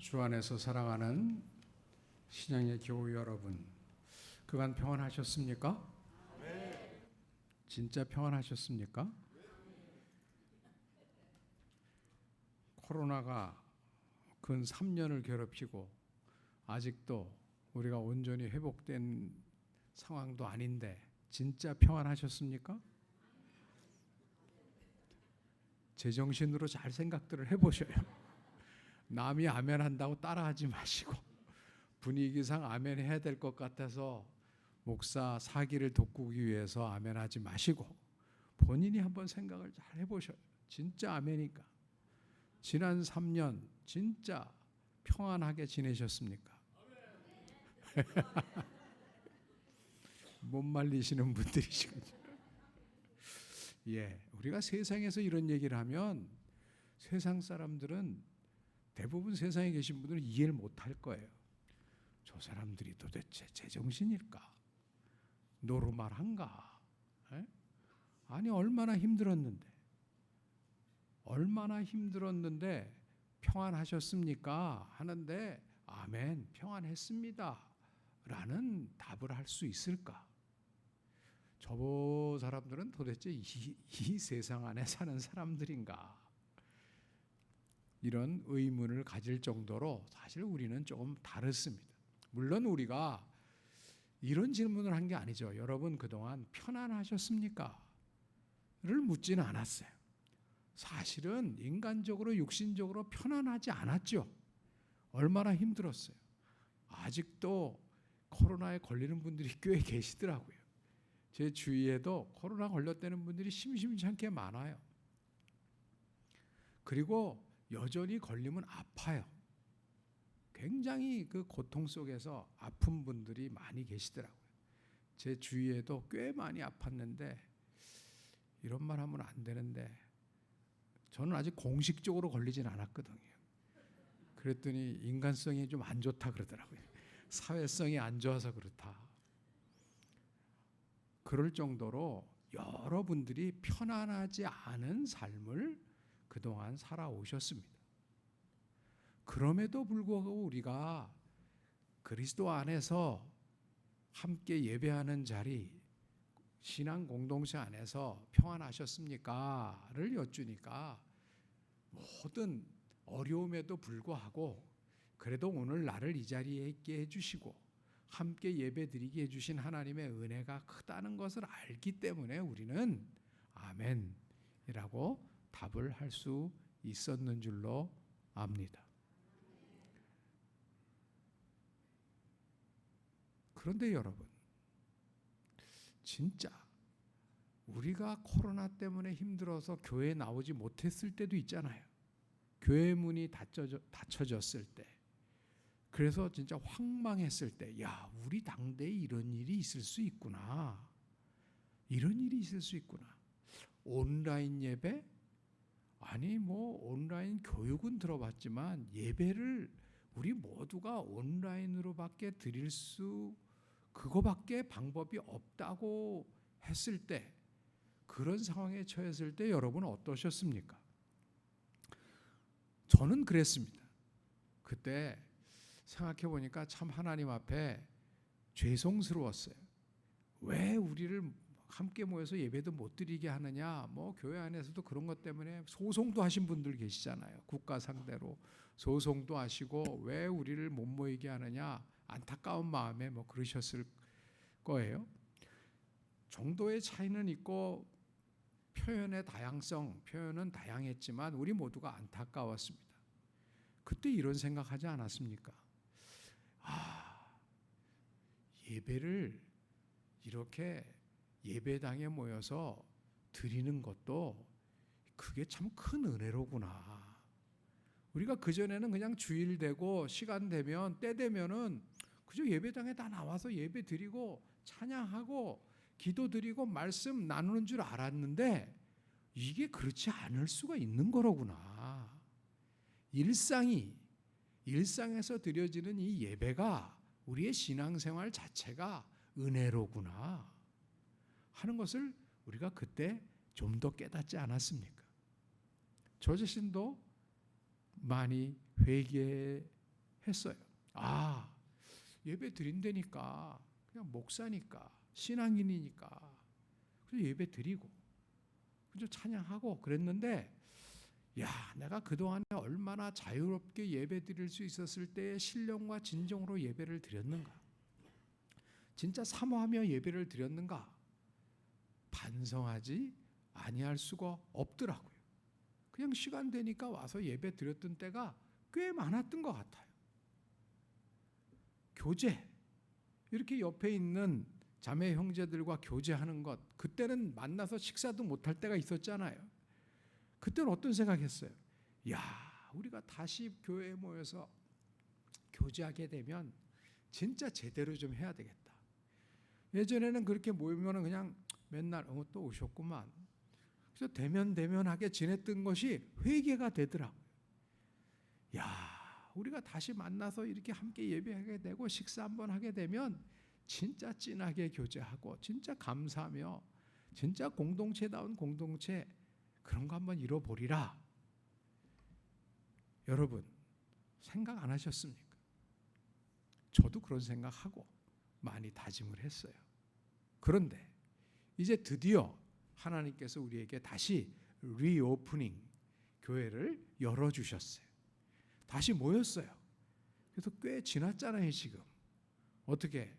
주 안에서 사랑하는 신앙의 교우 여러분, 그간 평안하셨습니까? 진짜 평안하셨습니까? 코로나가 근 3년을 괴롭히고 아직도 우리가 온전히 회복된 상황도 아닌데 진짜 평안하셨습니까? 제정신으로 잘 생각들을 해보셔요. 남이 아멘 한다고 따라하지 마시고, 분위기상 아멘 해야 될 것 같아서 목사 사기를 돋구기 위해서 아멘 하지 마시고 본인이 한번 생각을 잘 해보셔요. 진짜 아멘이니까. 지난 3년 진짜 평안하게 지내셨습니까? 못 말리시는 분들이시군요. 예, 우리가 세상에서 이런 얘기를 하면 세상 사람들은, 대부분 세상에 계신 분들은 이해를 못할 거예요. 저 사람들이 도대체 제정신일까? 노르말한가? 아니, 얼마나 힘들었는데 평안하셨습니까? 하는데 아멘, 평안했습니다 라는 답을 할 수 있을까? 저 사람들은 도대체 이 세상 안에 사는 사람들인가? 이런 의문을 가질 정도로 사실 우리는 조금 다릅니다. 물론 우리가 이런 질문을 한 게 아니죠. 여러분 그동안 편안하셨습니까? 를 묻지는 않았어요. 사실은 인간적으로 육신적으로 편안하지 않았죠. 얼마나 힘들었어요. 아직도 코로나에 걸리는 분들이 꽤 계시더라고요. 제 주위에도 코로나 걸렸다는 분들이 심심치 않게 많아요. 그리고 여전히 걸리면 아파요. 굉장히 그 고통 속에서 아픈 분들이 많이 계시더라고요. 제 주위에도 꽤 많이 아팠는데, 이런 말 하면 안 되는데 저는 아직 공식적으로 걸리진 않았거든요. 그랬더니 인간성이 좀 안 좋다 그러더라고요. 사회성이 안 좋아서 그렇다. 그럴 정도로 여러분들이 편안하지 않은 삶을 그동안 살아오셨습니다. 그럼에도 불구하고 우리가 그리스도 안에서 함께 예배하는 자리, 신앙 공동체 안에서 평안하셨습니까? 를 여쭈니까 모든 어려움에도 불구하고 그래도 오늘 나를 이 자리에 있게 해주시고 함께 예배 드리게 해주신 하나님의 은혜가 크다는 것을 알기 때문에 우리는 아멘이라고 답을 할 수 있었는 줄로 압니다. 그런데 여러분, 진짜 우리가 코로나 때문에 힘들어서 교회에 나오지 못했을 때도 있잖아요. 교회 문이 닫혀졌을 때, 그래서 진짜 황망했을 때, 야, 우리 당대에 이런 일이 있을 수 있구나. 이런 일이 있을 수 있구나. 온라인 예배? 아니 뭐 온라인 교육은 들어봤지만 예배를 우리 모두가 온라인으로밖에 드릴 수, 그거밖에 방법이 없다고 했을 때, 그런 상황에 처했을 때 여러분은 어떠셨습니까? 저는 그랬습니다. 그때 생각해 보니까 참 하나님 앞에 죄송스러웠어요. 왜 우리를 함께 모여서 예배도 못 드리게 하느냐. 뭐 교회 안에서도 그런 것 때문에 소송도 하신 분들 계시잖아요. 국가 상대로 소송도 하시고 왜 우리를 못 모이게 하느냐, 안타까운 마음에 뭐 그러셨을 거예요. 정도의 차이는 있고 표현의 다양성, 표현은 다양했지만 우리 모두가 안타까웠습니다. 그때 이런 생각하지 않았습니까? 예배를 이렇게 예배당에 모여서 드리는 것도 그게 참 큰 은혜로구나. 우리가 그전에는 그냥 주일 되고 시간 되면, 때 되면은 그저 예배당에 다 나와서 예배 드리고 찬양하고 기도 드리고 말씀 나누는 줄 알았는데 이게 그렇지 않을 수가 있는 거로구나. 일상에서 드려지는 이 예배가 우리의 신앙생활 자체가 은혜로구나 하는 것을 우리가 그때 좀 더 깨닫지 않았습니까? 저 자신도 많이 회개해 했어요. 아, 예배 드린다니까, 그냥 목사니까, 신앙인이니까 그래서 예배 드리고 그저 찬양하고 그랬는데, 야, 내가 그동안에 얼마나 자유롭게 예배 드릴 수 있었을 때의 신령과 진정으로 예배를 드렸는가, 진짜 사모하며 예배를 드렸는가 반성하지 아니할 수가 없더라고요. 그냥 시간 되니까 와서 예배 드렸던 때가 꽤 많았던 것 같아요. 교제, 이렇게 옆에 있는 자매 형제들과 교제하는 것, 그때는 만나서 식사도 못할 때가 있었잖아요. 그때는 어떤 생각했어요? 야, 우리가 다시 교회에 모여서 교제하게 되면 진짜 제대로 좀 해야 되겠다. 예전에는 그렇게 모이면 그냥 맨날 또 오셨구만, 그래서 대면대면하게 지냈던 것이 회개가 되더라고요. 야, 우리가 다시 만나서 이렇게 함께 예배하게 되고 식사 한번 하게 되면 진짜 진하게 교제하고 진짜 감사하며 진짜 공동체다운 공동체, 그런 거 한번 이뤄보리라. 여러분, 생각 안 하셨습니까? 저도 그런 생각하고 많이 다짐을 했어요. 그런데 이제 드디어 하나님께서 우리에게 다시 리오프닝, 교회를 열어주셨어요. 다시 모였어요. 그래서 꽤 지났잖아요 지금. 어떻게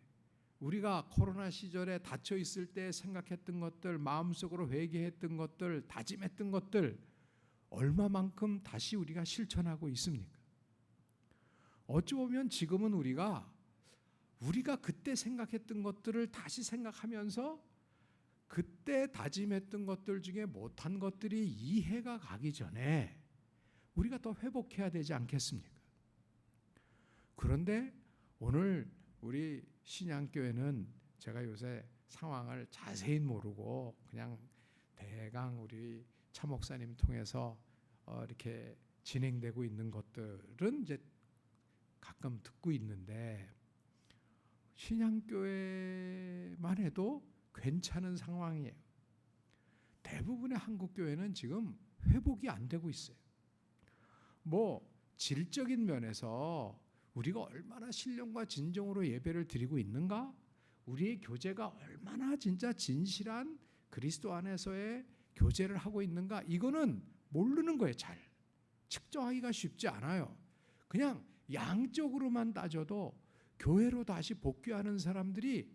우리가 코로나 시절에 닫혀 있을 때 생각했던 것들, 마음속으로 회개했던 것들, 다짐했던 것들 얼마만큼 다시 우리가 실천하고 있습니까? 어찌 보면 지금은 우리가 그때 생각했던 것들을 다시 생각하면서 그때 다짐했던 것들 중에 못한 것들이 이해가 가기 전에 우리가 더 회복해야 되지 않겠습니까? 그런데 오늘 우리 신양교회는 제가 요새 상황을 자세히 모르고 그냥 대강 우리 차 목사님 통해서 이렇게 진행되고 있는 것들은 이제 가끔 듣고 있는데, 신양교회만 해도 괜찮은 상황이에요. 대부분의 한국 교회는 지금 회복이 안 되고 있어요. 뭐 질적인 면에서 우리가 얼마나 신령과 진정으로 예배를 드리고 있는가, 우리의 교제가 얼마나 진짜 진실한 그리스도 안에서의 교제를 하고 있는가, 이거는 모르는 거예요. 잘 측정하기가 쉽지 않아요. 그냥 양적으로만 따져도 교회로 다시 복귀하는 사람들이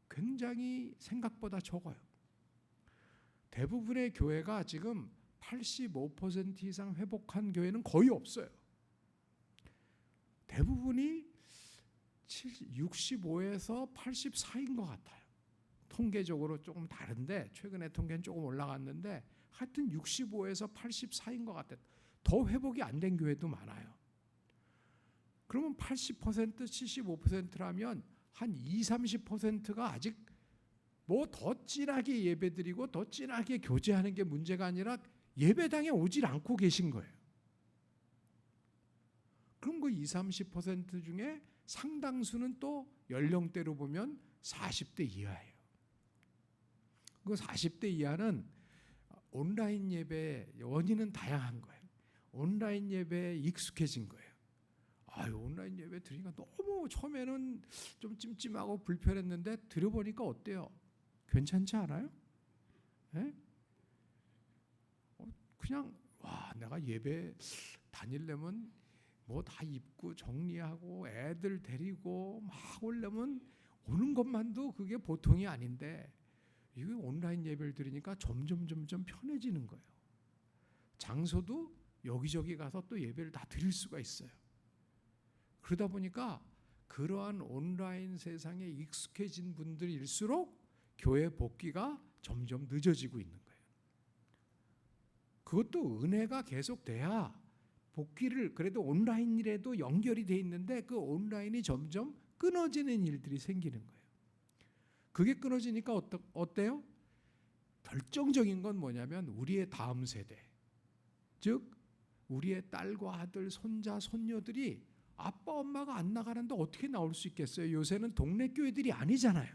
굉장히 생각보다 적어요. 대부분의 교회가 지금 85% 이상 회복한 교회는 거의 없어요. 대부분이 65에서 84인 것 같아요. 통계적으로 조금 다른데 최근에 통계는 조금 올라갔는데 하여튼 65에서 84인 것 같아요. 더 회복이 안 된 교회도 많아요. 그러면 80%, 75%라면 한 20, 30%가 아직 뭐 더 진하게 예배드리고 더 진하게 교제하는 게 문제가 아니라 예배당에 오질 않고 계신 거예요. 그럼 그 20, 30% 중에 상당수는 또 연령대로 보면 40대 이하예요. 그 40대 이하는 온라인 예배 원인은 다양한 거예요. 온라인 예배에 익숙해진 거예요. 온라인 예배 드리니까 너무 처음에는 좀 찜찜하고 불편했는데 들어보니까 어때요? 괜찮지 않아요? 네? 그냥 내가 예배 다니려면 뭐 다 입고 정리하고 애들 데리고 막 오려면 오는 것만도 그게 보통이 아닌데, 이게 온라인 예배를 드리니까 점점 편해지는 거예요. 장소도 여기저기 가서 또 예배를 다 드릴 수가 있어요. 그러다 보니까 그러한 온라인 세상에 익숙해진 분들일수록 교회 복귀가 점점 늦어지고 있는 거예요. 그것도 은혜가 계속돼야 복귀를, 그래도 온라인이라도 연결이 돼 있는데 그 온라인이 점점 끊어지는 일들이 생기는 거예요. 그게 끊어지니까 어때요? 결정적인 건 뭐냐면 우리의 다음 세대, 즉 우리의 딸과 아들, 손자, 손녀들이 아빠 엄마가 안 나가는데 어떻게 나올 수 있겠어요? 요새는 동네 교회들이 아니잖아요.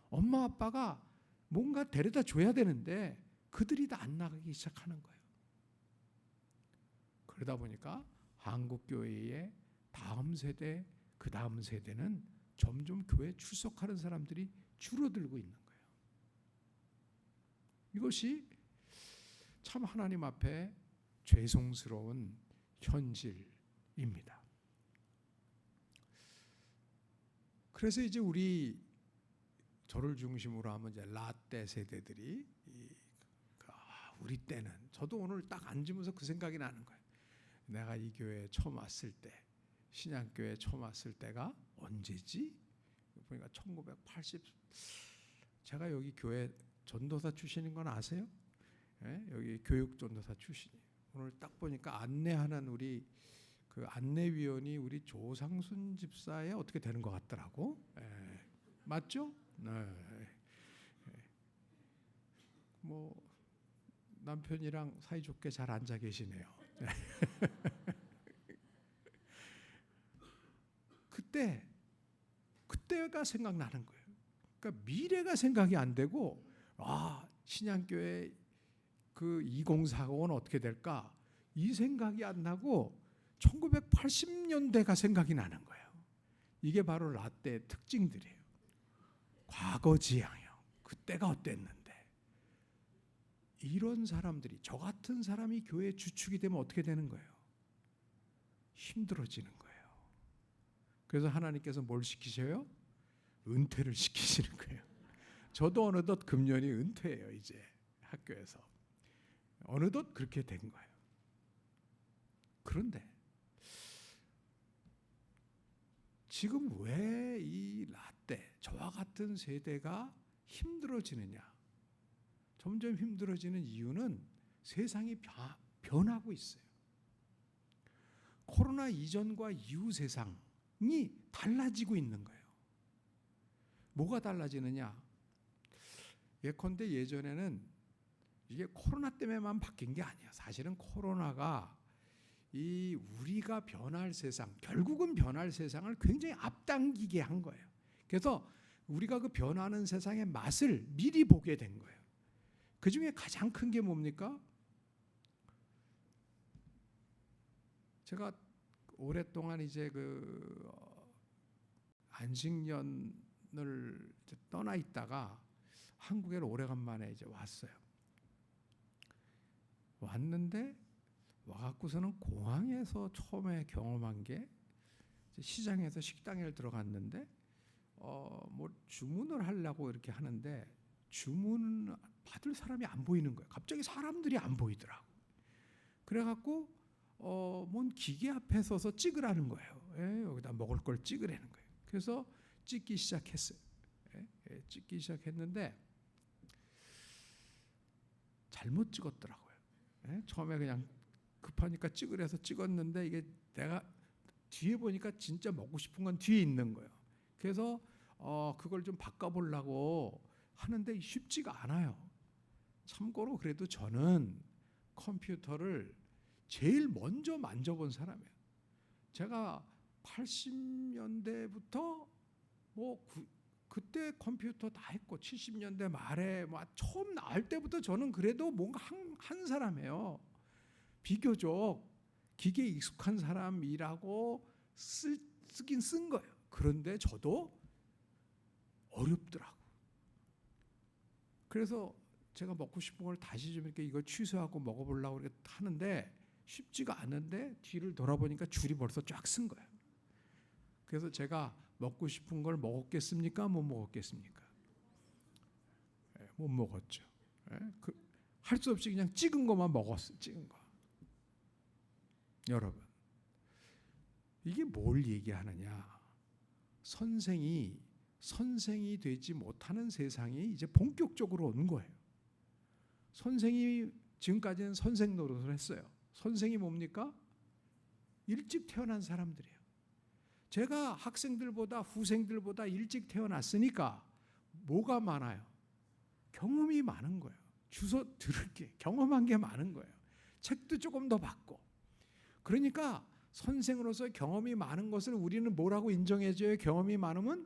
엄마 아빠가 뭔가 데려다 줘야 되는데 그들이 다 안 나가기 시작하는 거예요. 그러다 보니까 한국 교회의 다음 세대, 그 다음 세대는 점점 교회 출석하는 사람들이 줄어들고 있는 거예요. 이것이 참 하나님 앞에 죄송스러운 현실입니다. 그래서 이제 저를 중심으로 하면 이제 라떼 세대들이 우리 때는, 저도 오늘 딱 앉으면서 그 생각이 나는 거예요. 내가 이 교회에 처음 왔을 때, 신약교회에 처음 왔을 때가 언제지? 보니까 1980. 제가 여기 교회 전도사 출신인 건 아세요? 예? 여기 교육 전도사 출신이에요. 오늘 딱 보니까 안내하는 우리 그 안내위원이 우리 조상순 집사에 어떻게 되는 것 같더라고. 예. 맞죠? 네. 뭐 남편이랑 사이좋게 잘 앉아 계시네요. 그때가 생각나는 거예요. 그러니까 미래가 생각이 안 되고, 신양교회 그 2040은 어떻게 될까? 이 생각이 안 나고 1980년대가 생각이 나는 거예요. 이게 바로 라떼의 특징들이에요. 과거 지향형. 그때가 어땠는데. 이런 사람들이, 저 같은 사람이 교회 주축이 되면 어떻게 되는 거예요? 힘들어지는 거예요. 그래서 하나님께서 뭘 시키셔요? 은퇴를 시키시는 거예요. 저도 어느덧 금년이 은퇴예요. 이제 학교에서 어느덧 그렇게 된 거예요. 그런데 지금 왜 이 라떼, 저와 같은 세대가 힘들어지느냐? 점점 힘들어지는 이유는 세상이 변하고 있어요. 코로나 이전과 이후 세상이 달라지고 있는 거예요. 뭐가 달라지느냐? 예컨대 예전에는 이게 코로나 때문에만 바뀐 게 아니야. 사실은 코로나가 우리가 변할 세상, 결국은 변할 세상을 굉장히 앞당기게 한 거예요. 그래서 우리가 그 변하는 세상의 맛을 미리 보게 된 거예요. 그 중에 가장 큰 게 뭡니까? 제가 오랫동안 이제 그 안식년을 이제 떠나 있다가 한국에 오래간만에 이제 왔어요. 왔는데 와갖고서는 공항에서 처음에 경험한 게, 시장에서 식당에 들어갔는데 뭐 주문을 하려고 이렇게 하는데 주문 받을 사람이 안 보이는 거예요. 갑자기 사람들이 안 보이더라고. 그래갖고 뭔 기계 앞에 서서 찍으라는 거예요. 여기다 먹을 걸 찍으라는 거예요. 그래서 찍기 시작했어요. 찍기 시작했는데 잘못 찍었더라고요. 처음에 그냥 급하니까 찍으래서 찍었는데 이게 내가 뒤에 보니까 진짜 먹고 싶은 건 뒤에 있는 거예요. 그래서 그걸 좀 바꿔보려고 하는데 쉽지가 않아요. 참고로 그래도 저는 컴퓨터를 제일 먼저 만져본 사람이에요. 제가 80년대부터 그때 컴퓨터 다 했고 70년대 말에 처음 나올 때부터 저는 그래도 뭔가 한 사람이에요. 비교적 기계에 익숙한 사람이라고 쓰긴 쓴 거예요. 그런데 저도 어렵더라고. 그래서 제가 먹고 싶은 걸 다시 좀 이렇게 이거 취소하고 먹어보려고 이렇게 하는데 쉽지가 않은데 뒤를 돌아보니까 줄이 벌써 쫙 쓴 거예요. 그래서 제가 먹고 싶은 걸 먹었겠습니까? 못 먹었겠습니까? 못 먹었죠. 할 수 없이 그냥 찍은 것만 먹었어요. 찍은 거. 여러분, 이게 뭘 얘기하느냐? 선생이 되지 못하는 세상이 이제 본격적으로 온 거예요. 선생이 지금까지는 선생 노릇을 했어요. 선생이 뭡니까? 일찍 태어난 사람들이에요. 제가 학생들보다 후생들보다 일찍 태어났으니까 뭐가 많아요? 경험이 많은 거예요. 주워 들을 게, 경험한 게 많은 거예요. 책도 조금 더 봤고. 그러니까 선생으로서 경험이 많은 것을 우리는 뭐라고 인정해줘요? 경험이 많으면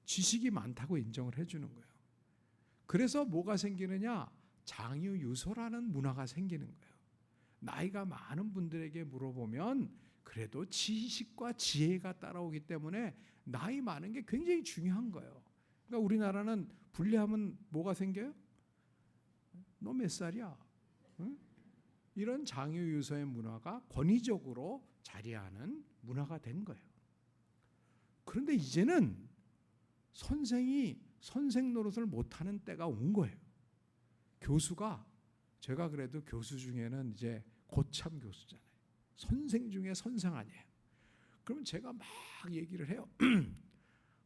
지식이 많다고 인정을 해주는 거예요. 그래서 뭐가 생기느냐? 장유유서라는 문화가 생기는 거예요. 나이가 많은 분들에게 물어보면 그래도 지식과 지혜가 따라오기 때문에 나이 많은 게 굉장히 중요한 거예요. 그러니까 우리나라는 불리하면 뭐가 생겨요? 너 몇 살이야? 응? 이런 장유유서의 문화가 권위적으로 자리하는 문화가 된 거예요. 그런데 이제는 선생이 선생 노릇을 못하는 때가 온 거예요. 교수가, 제가 그래도 교수 중에는 이제 고참 교수잖아요. 선생 중에 선생 아니에요. 그러면 제가 막 얘기를 해요.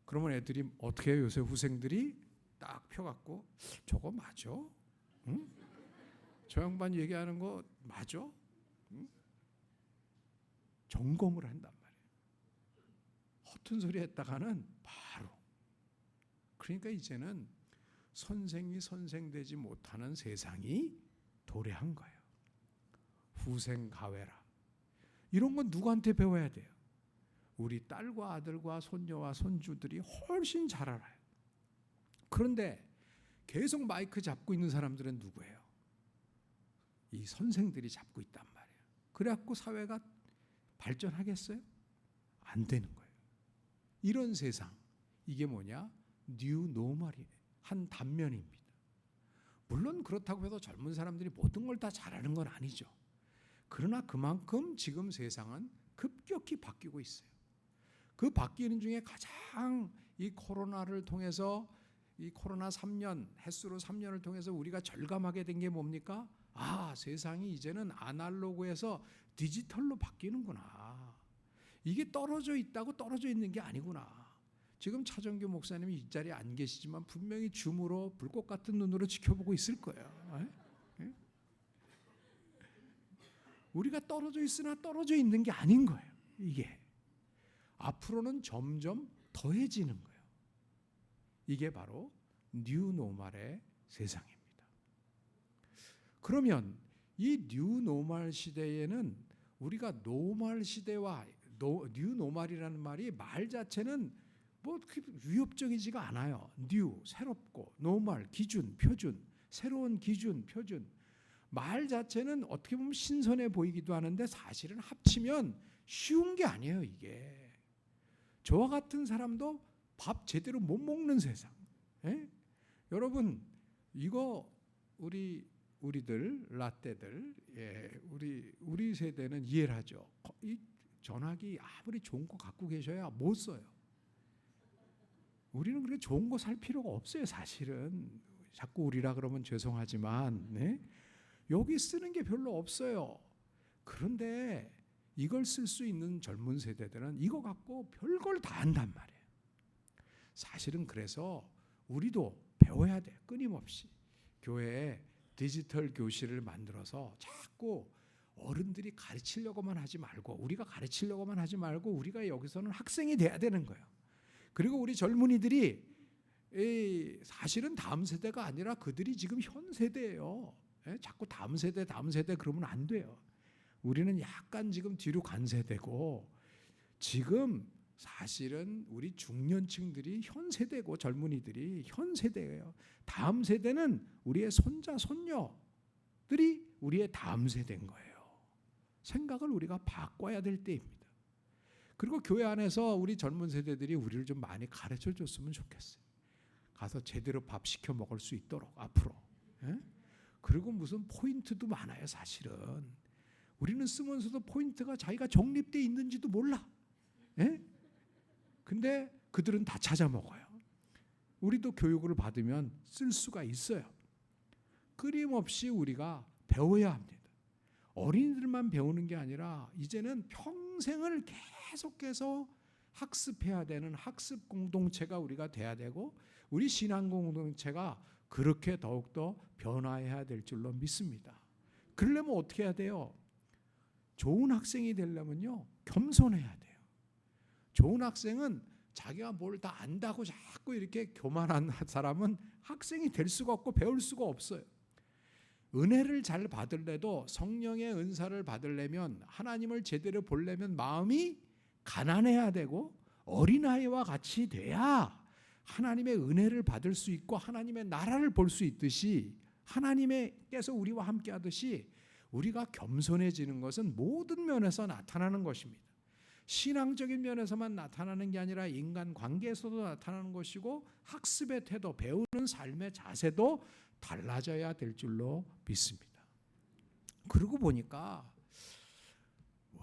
그러면 애들이 어떻게 해요? 요새 후생들이 딱 펴갖고 저거 맞아? 응? 저 양반 얘기하는 거 맞아? 응? 점검을 한단 말이에요. 허튼 소리 했다가는 바로. 그러니까 이제는 선생이 선생되지 못하는 세상이 도래한 거예요. 후생 가외라. 이런 건 누구한테 배워야 돼요? 우리 딸과 아들과 손녀와 손주들이 훨씬 잘 알아요. 그런데 계속 마이크 잡고 있는 사람들은 누구예요? 이 선생들이 잡고 있단 말이에요. 그래갖고 사회가 발전하겠어요? 안 되는 거예요. 이런 세상, 이게 뭐냐? 뉴 노멀이 한 단면입니다. 물론 그렇다고 해서 젊은 사람들이 모든 걸 다 잘하는 건 아니죠. 그러나 그만큼 지금 세상은 급격히 바뀌고 있어요. 그 바뀌는 중에 가장 이 코로나를 통해서, 이 코로나 3년, 햇수로 3년을 통해서 우리가 절감하게 된 게 뭡니까? 아, 세상이 이제는 아날로그에서 디지털로 바뀌는구나. 이게 떨어져 있다고 떨어져 있는 게 아니구나. 지금 차정규 목사님이 이 자리에 안 계시지만 분명히 줌으로 불꽃 같은 눈으로 지켜보고 있을 거예요. 우리가 떨어져 있으나 떨어져 있는 게 아닌 거예요. 이게 앞으로는 점점 더해지는 거예요. 이게 바로 뉴 노멀의 세상입니다. 그러면 이 뉴 노멀 시대에는 우리가 노멀 시대와 뉴 노멀이라는 말이 말 자체는 뭐 위협적이지가 않아요. 뉴, 새롭고, 노멀, 기준, 표준, 새로운 기준, 표준. 말 자체는 어떻게 보면 신선해 보이기도 하는데 사실은 합치면 쉬운 게 아니에요. 이게 저와 같은 사람도 밥 제대로 못 먹는 세상. 여러분 이거 우리들 라떼들, 우리 세대는 이해를 하죠. 이 전화기 아무리 좋은 거 갖고 계셔야 못 써요. 우리는 그렇게 좋은 거 살 필요가 없어요. 사실은 자꾸 우리라 그러면 죄송하지만 여기 쓰는 게 별로 없어요. 그런데 이걸 쓸 수 있는 젊은 세대들은 이거 갖고 별걸 다 한단 말이에요. 사실은 그래서 우리도 배워야 돼. 끊임없이 교회에 디지털 교실을 만들어서 자꾸 어른들이 가르치려고만 하지 말고, 우리가 가르치려고만 하지 말고 우리가 여기서는 학생이 돼야 되는 거예요. 그리고 우리 젊은이들이 사실은 다음 세대가 아니라 그들이 지금 현 세대예요. 자꾸 다음 세대 그러면 안 돼요. 우리는 약간 지금 뒤로 간 세대고, 지금 사실은 우리 중년층들이 현 세대고 젊은이들이 현 세대예요. 다음 세대는 우리의 손자 손녀들이 우리의 다음 세대인 거예요. 생각을 우리가 바꿔야 될 때입니다. 그리고 교회 안에서 우리 젊은 세대들이 우리를 좀 많이 가르쳐 줬으면 좋겠어요. 가서 제대로 밥 시켜 먹을 수 있도록 앞으로. 그리고 무슨 포인트도 많아요. 사실은 우리는 쓰면서도 포인트가 자기가 정립되어 있는지도 몰라. 근데 그들은 다 찾아 먹어요. 우리도 교육을 받으면 쓸 수가 있어요. 끊임없이 우리가 배워야 합니다. 어린이들만 배우는 게 아니라 이제는 평생을 계속해서 학습해야 되는 학습 공동체가 우리가 돼야 되고, 우리 신앙 공동체가 그렇게 더욱더 변화해야 될 줄로 믿습니다. 그러려면 어떻게 해야 돼요? 좋은 학생이 되려면요, 겸손해야 돼요. 좋은 학생은 자기가 뭘 다 안다고 자꾸 이렇게 교만한 사람은 학생이 될 수가 없고 배울 수가 없어요. 은혜를 잘 받을래도, 성령의 은사를 받으려면, 하나님을 제대로 보려면 마음이 가난해야 되고 어린아이와 같이 돼야 하나님의 은혜를 받을 수 있고 하나님의 나라를 볼 수 있듯이, 하나님께서 우리와 함께 하듯이 우리가 겸손해지는 것은 모든 면에서 나타나는 것입니다. 신앙적인 면에서만 나타나는 게 아니라 인간관계에서도 나타나는 것이고 학습의 태도, 배우는 삶의 자세도 달라져야 될 줄로 믿습니다. 그러고 보니까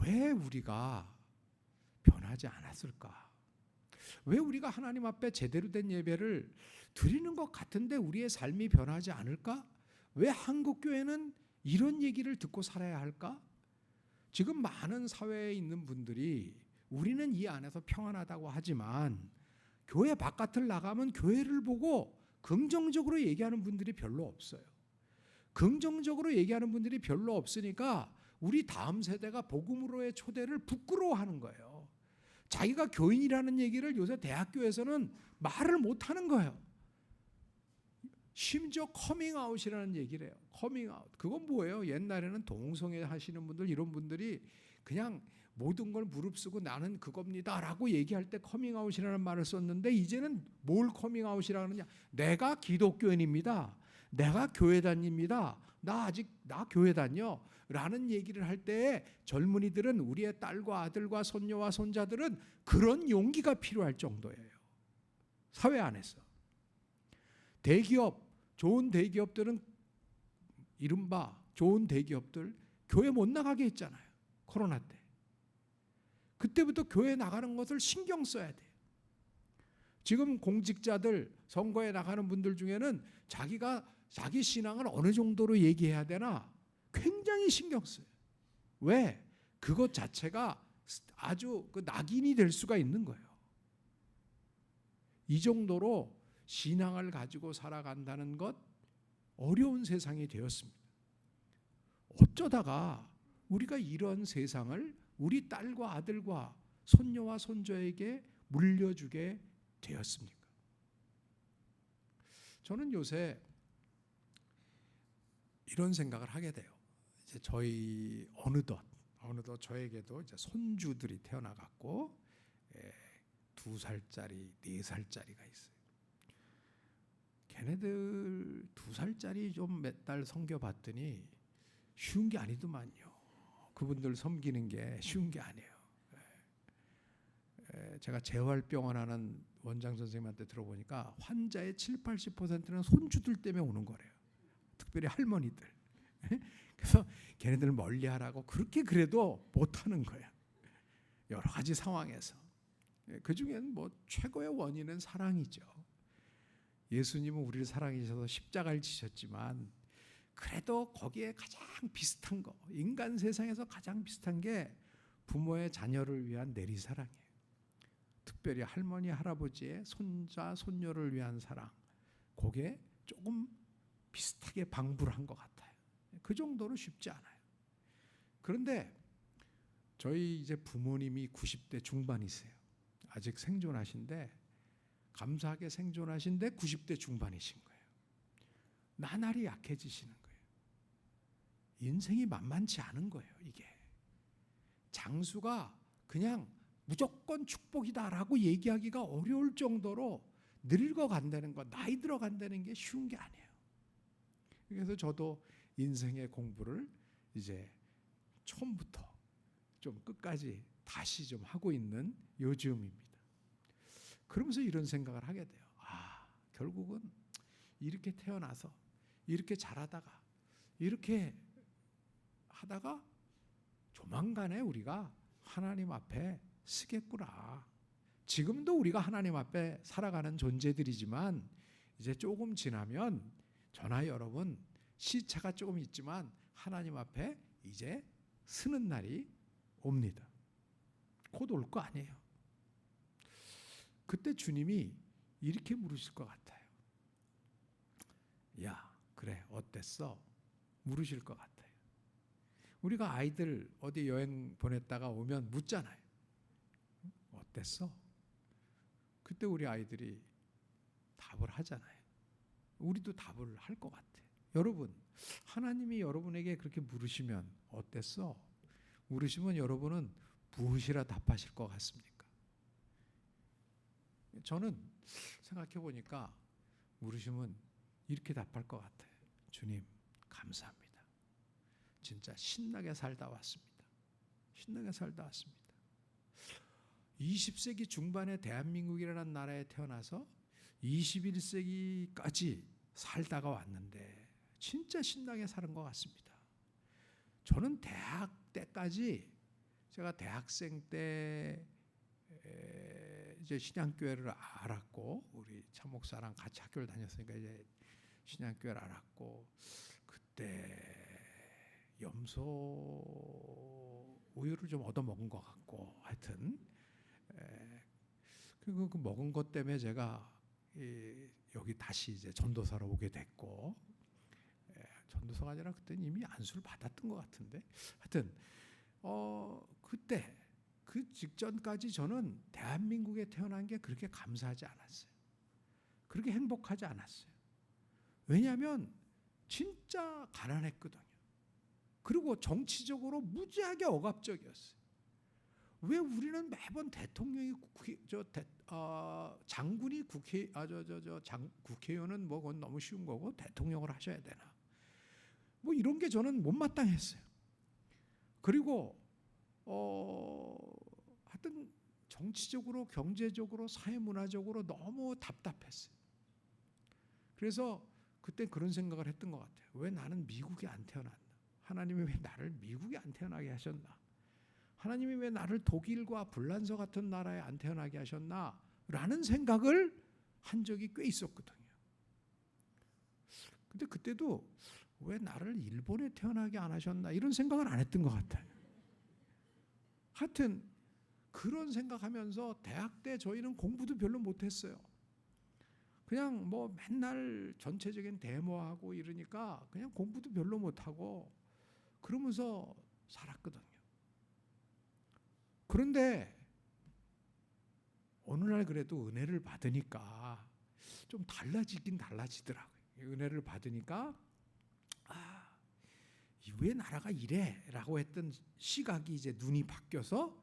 왜 우리가 변하지 않았을까? 왜 우리가 하나님 앞에 제대로 된 예배를 드리는 것 같은데 우리의 삶이 변하지 않을까? 왜 한국교회는 이런 얘기를 듣고 살아야 할까? 지금 많은 사회에 있는 분들이 우리는 이 안에서 평안하다고 하지만 교회 바깥을 나가면 교회를 보고 긍정적으로 얘기하는 분들이 별로 없어요. 긍정적으로 얘기하는 분들이 별로 없으니까 우리 다음 세대가 복음으로의 초대를 부끄러워하는 거예요. 자기가 교인이라는 얘기를 요새 대학교에서는 말을 못하는 거예요. 심지어 커밍아웃이라는 얘기를 해요. 커밍아웃. 그건 뭐예요? 옛날에는 동성애 하시는 분들 이런 분들이 그냥 모든 걸 무릅쓰고 나는 그겁니다 라고 얘기할 때 커밍아웃이라는 말을 썼는데 이제는 뭘 커밍아웃이라고 하느냐. 내가 기독교인입니다. 내가 교회 다닙니다. 나 교회 다녀 라는 얘기를 할 때 젊은이들은 우리의 딸과 아들과 손녀와 손자들은 그런 용기가 필요할 정도예요. 사회 안에서. 대기업, 좋은 대기업들은 이른바 좋은 대기업들 교회 못 나가게 했잖아요. 코로나 때. 그때부터 교회 나가는 것을 신경 써야 돼요. 지금 공직자들 선거에 나가는 분들 중에는 자기 신앙을 어느 정도로 얘기해야 되나 굉장히 신경 써요. 왜? 그것 자체가 아주 낙인이 될 수가 있는 거예요. 이 정도로 신앙을 가지고 살아간다는 것 어려운 세상이 되었습니다. 어쩌다가 우리가 이런 세상을 우리 딸과 아들과 손녀와 손자에게 물려주게 되었습니까? 저는 요새 이런 생각을 하게 돼요. 이제 저희 어느덧 저에게도 이제 손주들이 태어나갔고 2살짜리, 4살짜리가 있어요. 걔네들 2살짜리 좀 몇 달 섬겨봤더니 쉬운 게 아니더만요. 그분들 섬기는 게 쉬운 게 아니에요. 제가 재활병원 하는 원장 선생님한테 들어보니까 환자의 70-80%는 손주들 때문에 오는 거래요. 특별히 할머니들. 그래서 걔네들 멀리하라고 그렇게 그래도 못하는 거야. 여러 가지 상황에서. 그 중에는 뭐 최고의 원인은 사랑이죠. 예수님은 우리를 사랑하셔서 십자가를 지셨지만 그래도 거기에 가장 비슷한 거, 인간 세상에서 가장 비슷한 게 부모의 자녀를 위한 내리사랑이에요. 특별히 할머니, 할아버지의 손자, 손녀를 위한 사랑. 그게 조금 비슷하게 방불한 것 같아요. 그 정도로 쉽지 않아요. 그런데 저희 이제 부모님이 90대 중반이세요. 아직 생존하신데 감사하게 생존하신데 90대 중반이신 거예요. 나날이 약해지시는 거예요. 인생이 만만치 않은 거예요. 이게 장수가 그냥 무조건 축복이다라고 얘기하기가 어려울 정도로 늙어간다는 것, 나이 들어간다는 게 쉬운 게 아니에요. 그래서 저도 인생의 공부를 이제 처음부터 좀 끝까지 다시 좀 하고 있는 요즘입니다. 그러면서 이런 생각을 하게 돼요. 결국은 이렇게 태어나서 이렇게 자라다가 이렇게 하다가 조만간에 우리가 하나님 앞에 서겠구나. 지금도 우리가 하나님 앞에 살아가는 존재들이지만 이제 조금 지나면 저나 여러분 시차가 조금 있지만 하나님 앞에 이제 서는 날이 옵니다. 곧 올 거 아니에요. 그때 주님이 이렇게 물으실 것 같아요. 야, 그래, 어땠어? 물으실 것 같아요. 우리가 아이들 어디 여행 보냈다가 오면 묻잖아요. 어땠어? 그때 우리 아이들이 답을 하잖아요. 우리도 답을 할 것 같아요. 여러분, 하나님이 여러분에게 그렇게 물으시면 어땠어? 물으시면 여러분은 무엇이라 답하실 것 같습니까? 저는 생각해 보니까 물으시면 이렇게 답할 것 같아요. 주님, 감사합니다. 진짜 신나게 살다 왔습니다. 신나게 살다 왔습니다. 20세기 중반에 대한민국이라는 나라에 태어나서 21세기까지 살다가 왔는데 진짜 신나게 사는 것 같습니다. 저는 대학 때까지, 제가 대학생 때 이제 신앙교회를 알았고, 우리 참목사랑 같이 학교를 다녔으니까 이제 신앙교회를 알았고, 그때 염소 우유를 좀 얻어 먹은 것 같고, 하여튼 그 먹은 것 때문에 제가 여기 다시 이제 전도사로 오게 됐고, 전도사가 아니라 그때는 이미 안수를 받았던 것 같은데, 하여튼 그때 그 직전까지 저는 대한민국에 태어난 게 그렇게 감사하지 않았어요. 그렇게 행복하지 않았어요. 왜냐하면 진짜 가난했거든요. 그리고 정치적으로 무지하게 억압적이었어요. 왜 우리는 매번 대통령이 장군이 국회의원은 뭐 그건 너무 쉬운 거고 대통령을 하셔야 되나? 뭐 이런 게 저는 못마땅했어요. 그리고 하여튼 정치적으로, 경제적으로, 사회문화적으로 너무 답답했어요. 그래서 그때 그런 생각을 했던 것 같아요. 왜 나는 미국에 안 태어났나? 하나님이 왜 나를 미국에 안 태어나게 하셨나? 하나님이 왜 나를 독일과 불란서 같은 나라에 안 태어나게 하셨나? 라는 생각을 한 적이 꽤 있었거든요. 근데 그때도 왜 나를 일본에 태어나게 안 하셨나? 이런 생각을 안 했던 것 같아요. 하여튼 그런 생각하면서 대학 때 저희는 공부도 별로 못했어요. 그냥 뭐 맨날 전체적인 데모하고 이러니까 그냥 공부도 별로 못하고 그러면서 살았거든요. 그런데 어느 날 그래도 은혜를 받으니까 좀 달라지긴 달라지더라고요. 은혜를 받으니까 왜 나라가 이래? 라고 했던 시각이 이제 눈이 바뀌어서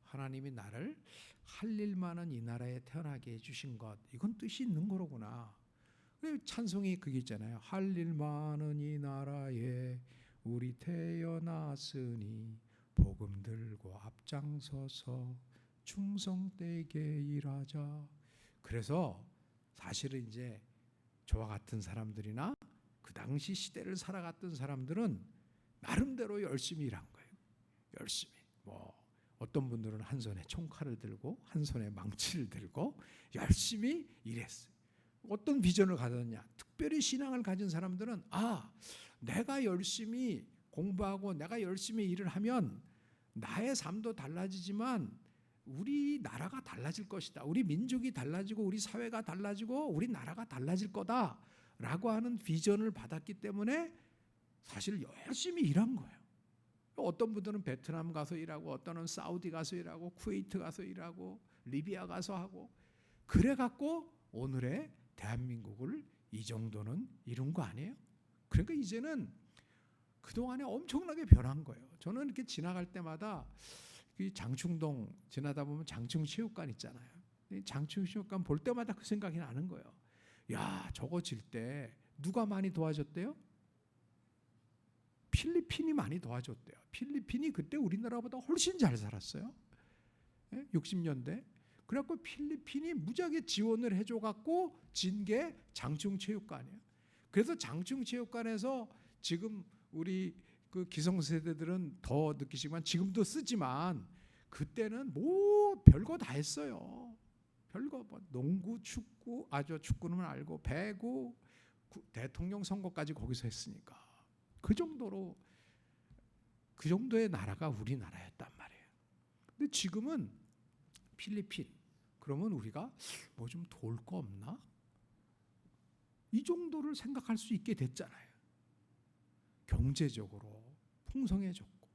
하나님이 나를 할 일 많은 이 나라에 태어나게 해주신 것, 이건 뜻이 있는 거로구나. 찬송이 그게 있잖아요. 할 일 많은 이 나라에 우리 태어났으니 복음 들고 앞장서서 충성되게 일하자. 그래서 사실은 이제 저와 같은 사람들이나 그 당시 시대를 살아갔던 사람들은 나름대로 열심히 일한 거예요. 열심히. 뭐 어떤 분들은 한 손에 총칼을 들고 한 손에 망치를 들고 열심히 일했어요. 어떤 비전을 가졌냐? 특별히 신앙을 가진 사람들은 내가 열심히 공부하고 내가 열심히 일을 하면 나의 삶도 달라지지만 우리 나라가 달라질 것이다. 우리 민족이 달라지고 우리 사회가 달라지고 우리 나라가 달라질 거다라고 하는 비전을 받았기 때문에 사실 열심히 일한 거예요. 어떤 분들은 베트남 가서 일하고 어떤은 사우디 가서 일하고 쿠웨이트 가서 일하고 리비아 가서 하고 그래갖고 오늘의 대한민국을 이 정도는 이룬 거 아니에요? 그러니까 이제는 그동안에 엄청나게 변한 거예요. 저는 이렇게 지나갈 때마다 장충동 지나다 보면 장충체육관 있잖아요. 장충체육관 볼 때마다 그 생각이 나는 거예요. 야, 저거 질 때 누가 많이 도와줬대요? 필리핀이 많이 도와줬대요. 필리핀이 그때 우리나라보다 훨씬 잘 살았어요. 60년대. 그래갖고 필리핀이 무지하게 지원을 해줘갖고 진 게 장충체육관이에요. 그래서 장충체육관에서 지금 우리 그 기성세대들은 더 느끼시지만 지금도 쓰지만 그때는 뭐 별거 다 했어요. 별거 뭐 농구, 축구, 축구는 알고 배구, 대통령 선거까지 거기서 했으니까 그 정도로 그 정도의 나라가 우리나라였단 말이에요. 근데 지금은 필리핀 그러면 우리가 뭐 좀 도울 거 없나? 이 정도를 생각할 수 있게 됐잖아요. 경제적으로 풍성해졌고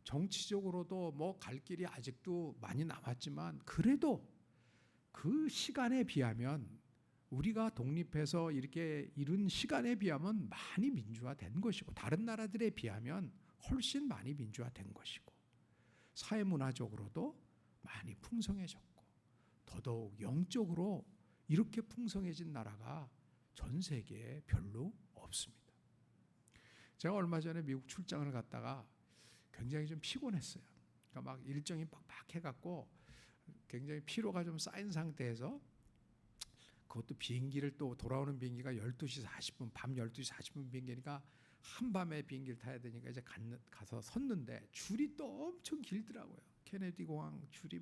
정치적으로도 뭐 갈 길이 아직도 많이 남았지만 그래도 그 시간에 비하면 우리가 독립해서 이렇게 이룬 시간에 비하면 많이 민주화된 것이고 다른 나라들에 비하면 훨씬 많이 민주화된 것이고 사회문화적으로도 많이 풍성해졌고 더더욱 영적으로 이렇게 풍성해진 나라가 전 세계에 별로 없습니다. 제가 얼마 전에 미국 출장을 갔다가 굉장히 좀 피곤했어요. 그러니까 막 일정이 빡빡해갖고 굉장히 피로가 좀 쌓인 상태에서, 그것도 비행기를 또 돌아오는 비행기가 12시 40분, 밤 12시 40분 비행기니까 한밤에 비행기를 타야 되니까 이제 가서 섰는데 줄이 또 엄청 길더라고요. 케네디 공항 줄이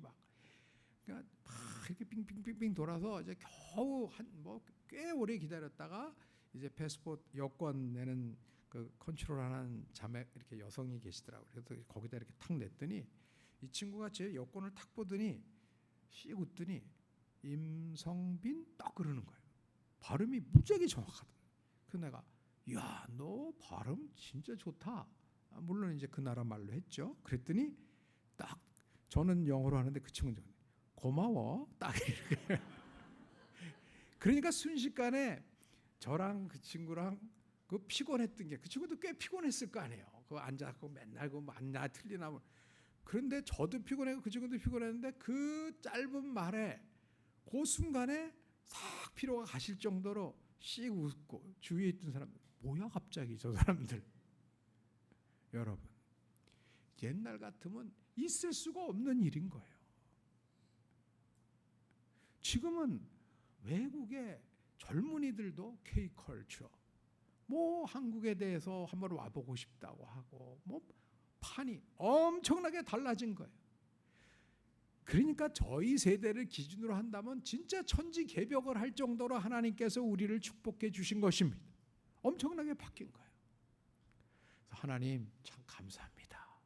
그러니까 막 이렇게 빙빙빙빙 돌아서 이제 겨우 꽤 오래 기다렸다가 이제 패스포트 여권 내는 그 컨트롤하는 자매 이렇게 여성이 계시더라고요. 그래서 거기다 이렇게 탁 냈더니 이 친구가 제 여권을 탁 보더니 씩 웃더니 임성빈 딱 그러는 거예요. 발음이 무지하게 정확하더라고요. 그래서 내가 야, 너 발음 진짜 좋다. 물론 이제 그 나라 말로 했죠. 그랬더니 딱 저는 영어로 하는데 그 친구는 고마워. 딱 이렇게. 그러니까 순식간에 저랑 그 친구랑 그 피곤했던 게, 그 친구도 꽤 피곤했을 거 아니에요. 그 앉아서 맨날 그 맞나 틀리나. 그런데 저도 피곤하고 그 친구도 피곤했는데 그 짧은 말에 그 순간에 싹 피로가 가실 정도로 씩 웃고 주위에 있던 사람들 뭐야 갑자기 저 사람들. 여러분, 옛날 같으면 있을 수가 없는 일인 거예요. 지금은 외국의 젊은이들도 K컬처, 뭐 한국에 대해서 한번 와보고 싶다고 하고, 뭐 판이 엄청나게 달라진 거예요. 그러니까 저희 세대를 기준으로 한다면 진짜 천지개벽을 할 정도로 하나님께서 우리를 축복해 주신 것입니다. 엄청나게 바뀐 거예요. 그래서 하나님 참 감사합니다.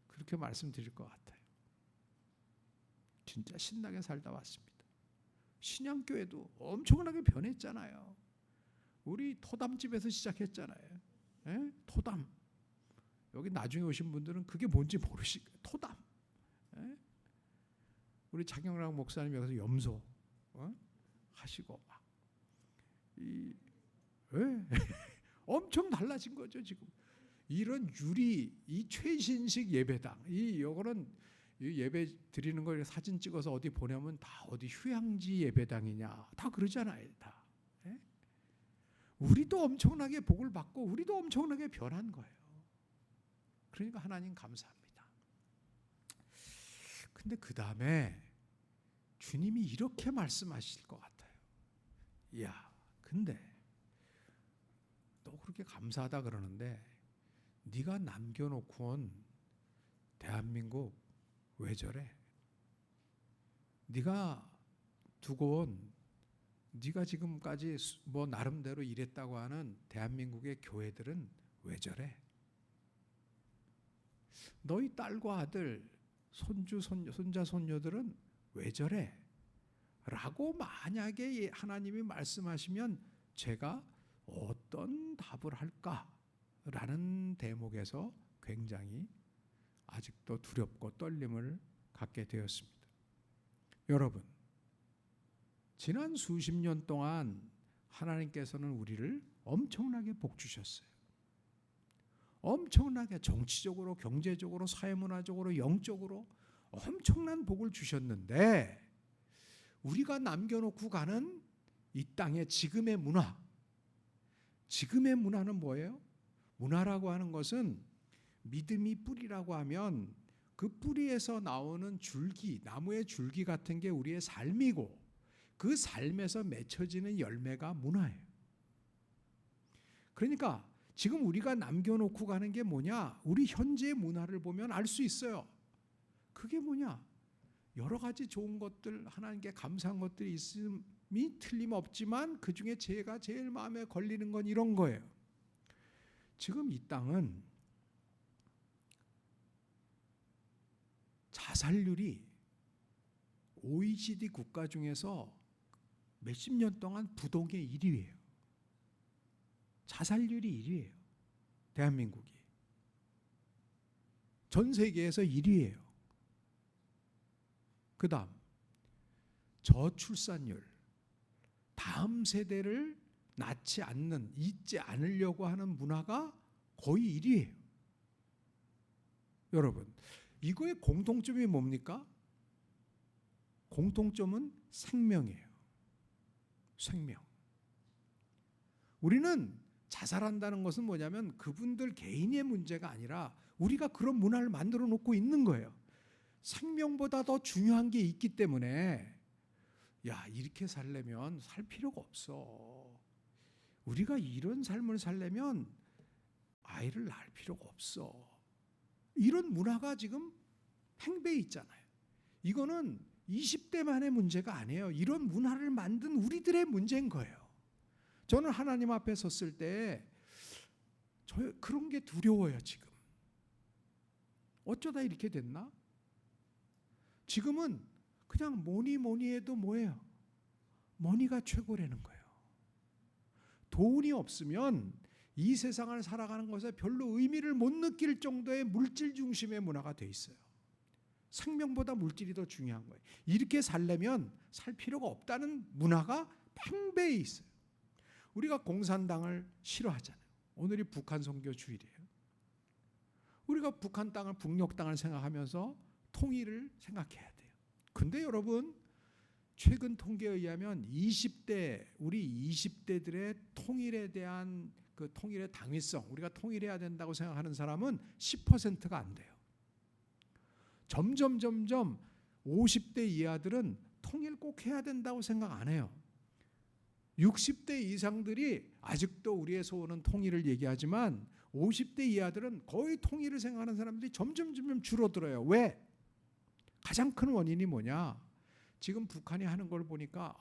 그렇게 말씀드릴 것 같아요. 진짜 신나게 살다 왔습니다. 신양교회도 엄청나게 변했잖아요. 우리 토담집에서 시작했잖아요. 예? 토담. 여기 나중에 오신 분들은 그게 뭔지 모르실 거예요. 토담. 예? 우리 장영락 목사님 여기서 염소 하시고 막 엄청 달라진 거죠 지금. 이런 이 최신식 예배당, 요거는 예배 드리는 걸 사진 찍어서 어디 보내면 다 어디 휴양지 예배당이냐 다 그러잖아요. 다. 예? 우리도 엄청나게 복을 받고 우리도 엄청나게 변한 거예요. 그러니까 하나님 감사합니다. 근데 그 다음에 주님이 이렇게 말씀하실 것 같아요. 야, 근데 너 그렇게 감사하다 그러는데 네가 남겨놓고 온 대한민국 왜 저래? 네가 두고 온, 네가 지금까지 뭐 나름대로 일했다고 하는 대한민국의 교회들은 왜 저래? 너희 딸과 아들, 손자, 손녀들은 왜 저래? 라고 만약에 하나님이 말씀하시면 제가 어떤 답을 할까라는 대목에서 굉장히 아직도 두렵고 떨림을 갖게 되었습니다. 여러분, 지난 수십 년 동안 하나님께서는 우리를 엄청나게 복 주셨어요. 엄청나게 정치적으로, 경제적으로, 사회문화적으로, 영적으로 엄청난 복을 주셨는데 우리가 남겨놓고 가는 이 땅의 지금의 문화는 뭐예요? 문화라고 하는 것은 믿음이 뿌리라고 하면 그 뿌리에서 나오는 줄기, 나무의 줄기 같은 게 우리의 삶이고 그 삶에서 맺혀지는 열매가 문화예요. 그러니까 지금 우리가 남겨놓고 가는 게 뭐냐? 우리 현재의 문화를 보면 알 수 있어요. 그게 뭐냐? 여러 가지 좋은 것들, 하나님께 감사한 것들이 있음이 틀림없지만 그 중에 제가 제일 마음에 걸리는 건 이런 거예요. 지금 이 땅은 자살률이 OECD 국가 중에서 몇십 년 동안 부동의 1위예요. 자살률이 1위예요. 대한민국이. 전 세계에서 1위예요. 그 다음 저출산율, 다음 세대를 낳지 않는, 잊지 않으려고 하는 문화가 거의 1위예요. 여러분, 이거의 공통점이 뭡니까? 공통점은 생명이에요. 생명. 우리는 자살한다는 것은 뭐냐면 그분들 개인의 문제가 아니라 우리가 그런 문화를 만들어 놓고 있는 거예요. 생명보다 더 중요한 게 있기 때문에 야, 이렇게 살려면 살 필요가 없어. 우리가 이런 삶을 살려면 아이를 낳을 필요가 없어. 이런 문화가 지금 팽배해 있잖아요. 이거는 20대만의 문제가 아니에요. 이런 문화를 만든 우리들의 문제인 거예요. 저는 하나님 앞에 섰을 때 그런 게 두려워요. 지금 어쩌다 이렇게 됐나? 지금은 그냥 뭐니 해도 뭐예요? 머니가 최고라는 거예요. 돈이 없으면 이 세상을 살아가는 것에 별로 의미를 못 느낄 정도의 물질 중심의 문화가 돼 있어요. 생명보다 물질이 더 중요한 거예요. 이렇게 살려면 살 필요가 없다는 문화가 팽배해 있어요. 우리가 공산당을 싫어하잖아요. 오늘이 북한 선교 주일이에요. 우리가 북한 땅을, 북녘 땅을 생각하면서 통일을 생각해야 돼요. 근데 여러분, 최근 통계에 의하면 우리 20대들의 통일에 대한 그 통일의 당위성, 우리가 통일해야 된다고 생각하는 사람은 10%가 안 돼요. 점점 50대 이하들은 통일 꼭 해야 된다고 생각 안 해요. 60대 이상들이 아직도 우리의 소원은 통일을 얘기하지만 50대 이하들은 거의 통일을 생각하는 사람들이 점점 줄어들어요. 왜? 가장 큰 원인이 뭐냐? 지금 북한이 하는 걸 보니까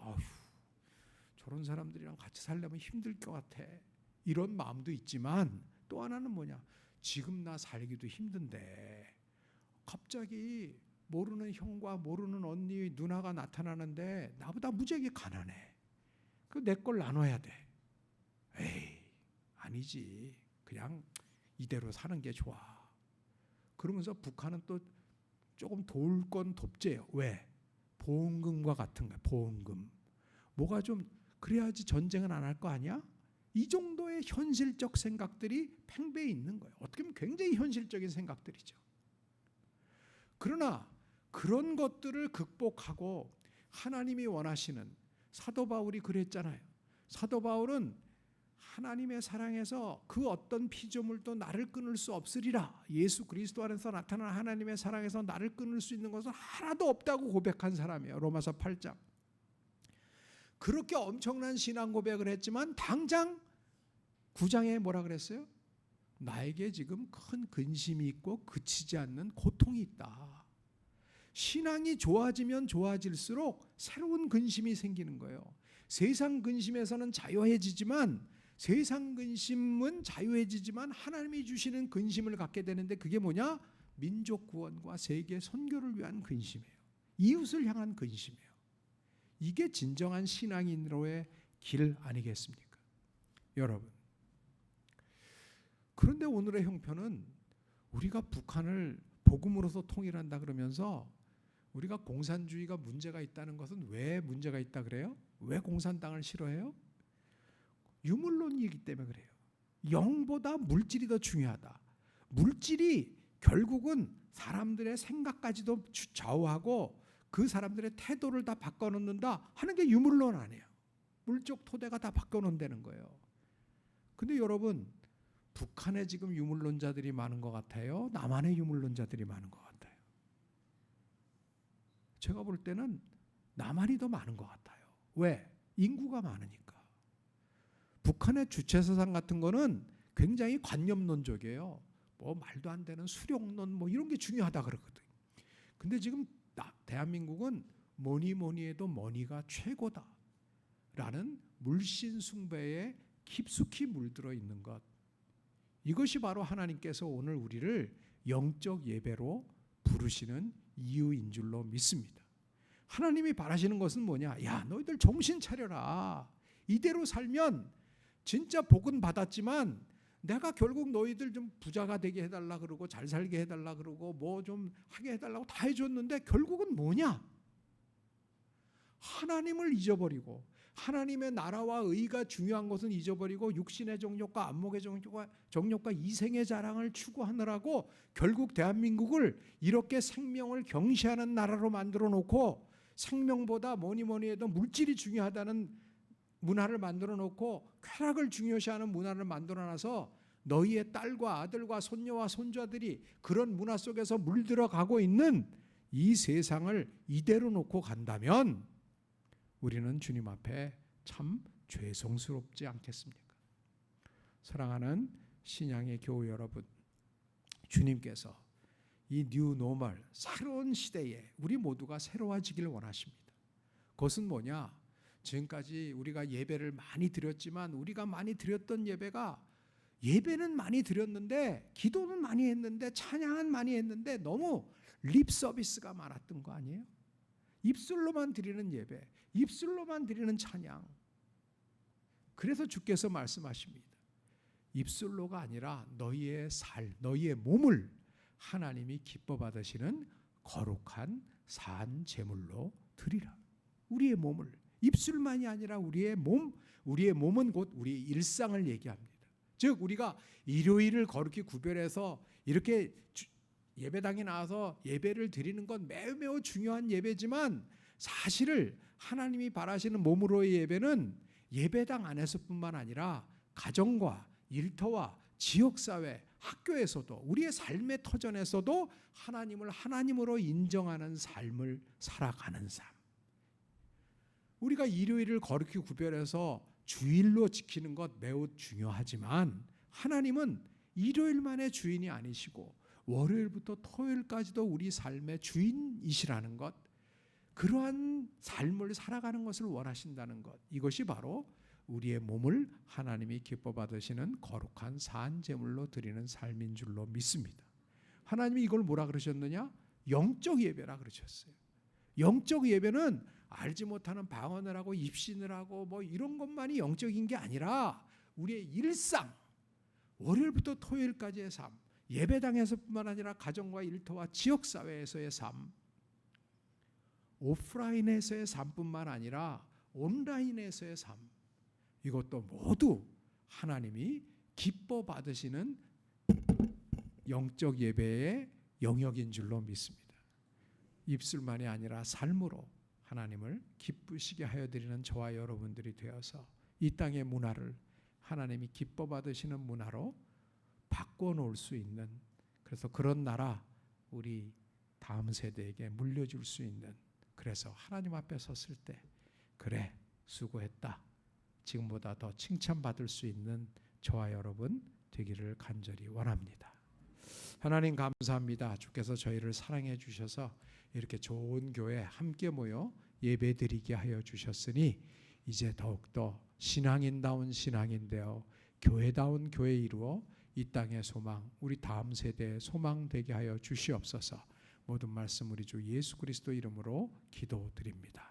저런 사람들이랑 같이 살려면 힘들 것 같아. 이런 마음도 있지만 또 하나는 뭐냐? 지금 나 살기도 힘든데 갑자기 모르는 형과 모르는 언니, 누나가 나타나는데 나보다 무지하게 가난해. 내 걸 나눠야 돼. 에이, 아니지. 그냥 이대로 사는 게 좋아. 그러면서 북한은 또 조금 도울 건 돕재요. 왜? 보험금과 같은 거야. 보험금. 뭐가 좀 그래야지 전쟁은 안 할 거 아니야? 이 정도의 현실적 생각들이 팽배해 있는 거예요. 어떻게 보면 굉장히 현실적인 생각들이죠. 그러나 그런 것들을 극복하고 하나님이 원하시는, 사도 바울이 그랬잖아요. 사도 바울은 하나님의 사랑에서 그 어떤 피조물도 나를 끊을 수 없으리라. 예수 그리스도 안에서 나타난 하나님의 사랑에서 나를 끊을 수 있는 것은 하나도 없다고 고백한 사람이에요. 로마서 8장. 그렇게 엄청난 신앙 고백을 했지만 당장 9장에 뭐라 그랬어요? 나에게 지금 큰 근심이 있고 그치지 않는 고통이 있다. 신앙이 좋아지면 좋아질수록 새로운 근심이 생기는 거예요. 세상 근심에서는 자유해지지만 하나님이 주시는 근심을 갖게 되는데 그게 뭐냐? 민족 구원과 세계 선교를 위한 근심이에요. 이웃을 향한 근심이에요. 이게 진정한 신앙인으로의 길 아니겠습니까? 여러분, 그런데 오늘의 형편은 우리가 북한을 복음으로서 통일한다 그러면서 우리가 공산주의가 문제가 있다는 것은 왜 문제가 있다 그래요? 왜 공산당을 싫어해요? 유물론이기 때문에 그래요. 영보다 물질이 더 중요하다. 물질이 결국은 사람들의 생각까지도 좌우하고 그 사람들의 태도를 다 바꿔놓는다 하는 게 유물론 아니에요. 물적 토대가 다 바꿔놓는다는 거예요. 근데 여러분, 북한에 지금 유물론자들이 많은 것 같아요? 남한에 유물론자들이 많은 것 같아요? 제가 볼 때는 남한이 더 많은 것 같아요. 왜? 인구가 많으니까. 북한의 주체사상 같은 거는 굉장히 관념론적이에요. 뭐 말도 안 되는 수령론 뭐 이런 게 중요하다 그러거든. 근데 지금 대한민국은 뭐니 해도 머니가 최고다라는 물씬 숭배에 깊숙이 물들어 있는 것. 이것이 바로 하나님께서 오늘 우리를 영적 예배로 부르시는 이유인 줄로 믿습니다. 하나님이 바라시는 것은 뭐냐? 야, 너희들 정신 차려라. 이대로 살면 진짜 복은 받았지만 내가 결국 너희들 좀 부자가 되게 해달라 그러고 잘 살게 해달라 그러고 뭐 좀 하게 해달라고 다 해줬는데 결국은 뭐냐? 하나님을 잊어버리고 하나님의 나라와 의가 중요한 것은 잊어버리고 육신의 정욕과 안목의 정욕과 이생의 자랑을 추구하느라고 결국 대한민국을 이렇게 생명을 경시하는 나라로 만들어 놓고 생명보다 뭐니 해도 물질이 중요하다는 문화를 만들어 놓고 쾌락을 중요시하는 문화를 만들어 놔서 너희의 딸과 아들과 손녀와 손자들이 그런 문화 속에서 물들어가고 있는 이 세상을 이대로 놓고 간다면 우리는 주님 앞에 참 죄송스럽지 않겠습니까? 사랑하는 신양의 교우 여러분, 주님께서 이 뉴 노멀, 새로운 시대에 우리 모두가 새로워지길 원하십니다. 그것은 뭐냐? 지금까지 우리가 예배를 많이 드렸지만 우리가 많이 드렸던 예배는 많이 드렸는데 기도는 많이 했는데 찬양은 많이 했는데 너무 립 서비스가 많았던 거 아니에요? 입술로만 드리는 예배, 입술로만 드리는 찬양. 그래서 주께서 말씀하십니다. 입술로가 아니라 너희의 너희의 몸을 하나님이 기뻐 받으시는 거룩한 산 제물로 드리라. 우리의 몸을, 입술만이 아니라 우리의 몸은 곧 우리의 일상을 얘기합니다. 즉 우리가 일요일을 거룩히 구별해서 이렇게 예배당에 나와서 예배를 드리는 건 매우 중요한 예배지만 사실을 하나님이 바라시는 몸으로의 예배는 예배당 안에서뿐만 아니라 가정과 일터와 지역사회, 학교에서도 우리의 삶의 터전에서도 하나님을 하나님으로 인정하는 삶을 살아가는 삶. 우리가 일요일을 거룩히 구별해서 주일로 지키는 것 매우 중요하지만 하나님은 일요일만의 주인이 아니시고 월요일부터 토요일까지도 우리 삶의 주인이시라는 것, 그러한 삶을 살아가는 것을 원하신다는 것, 이것이 바로 우리의 몸을 하나님이 기뻐 받으시는 거룩한 산 제물로 드리는 삶인 줄로 믿습니다. 하나님이 이걸 뭐라 그러셨느냐? 영적 예배라 그러셨어요. 영적 예배는 알지 못하는 방언을 하고 입신을 하고 뭐 이런 것만이 영적인 게 아니라 우리의 일상, 월요일부터 토요일까지의 삶, 예배당에서뿐만 아니라 가정과 일터와 지역사회에서의 삶, 오프라인에서의 삶뿐만 아니라 온라인에서의 삶, 이것도 모두 하나님이 기뻐 받으시는 영적 예배의 영역인 줄로 믿습니다. 입술만이 아니라 삶으로 하나님을 기쁘시게 하여 드리는 저와 여러분들이 되어서 이 땅의 문화를 하나님이 기뻐 받으시는 문화로 바꿔놓을 수 있는, 그래서 그런 나라 우리 다음 세대에게 물려줄 수 있는, 그래서 하나님 앞에 섰을 때 그래 수고했다, 지금보다 더 칭찬받을 수 있는 저와 여러분 되기를 간절히 원합니다. 하나님 감사합니다. 주께서 저희를 사랑해 주셔서 이렇게 좋은 교회 함께 모여 예배드리게 하여 주셨으니 이제 더욱더 신앙인다운 신앙인 되어 교회다운 교회 이루어 이 땅의 소망, 우리 다음 세대의 소망 되게 하여 주시옵소서. 모든 말씀 우리 주 예수 그리스도 이름으로 기도드립니다.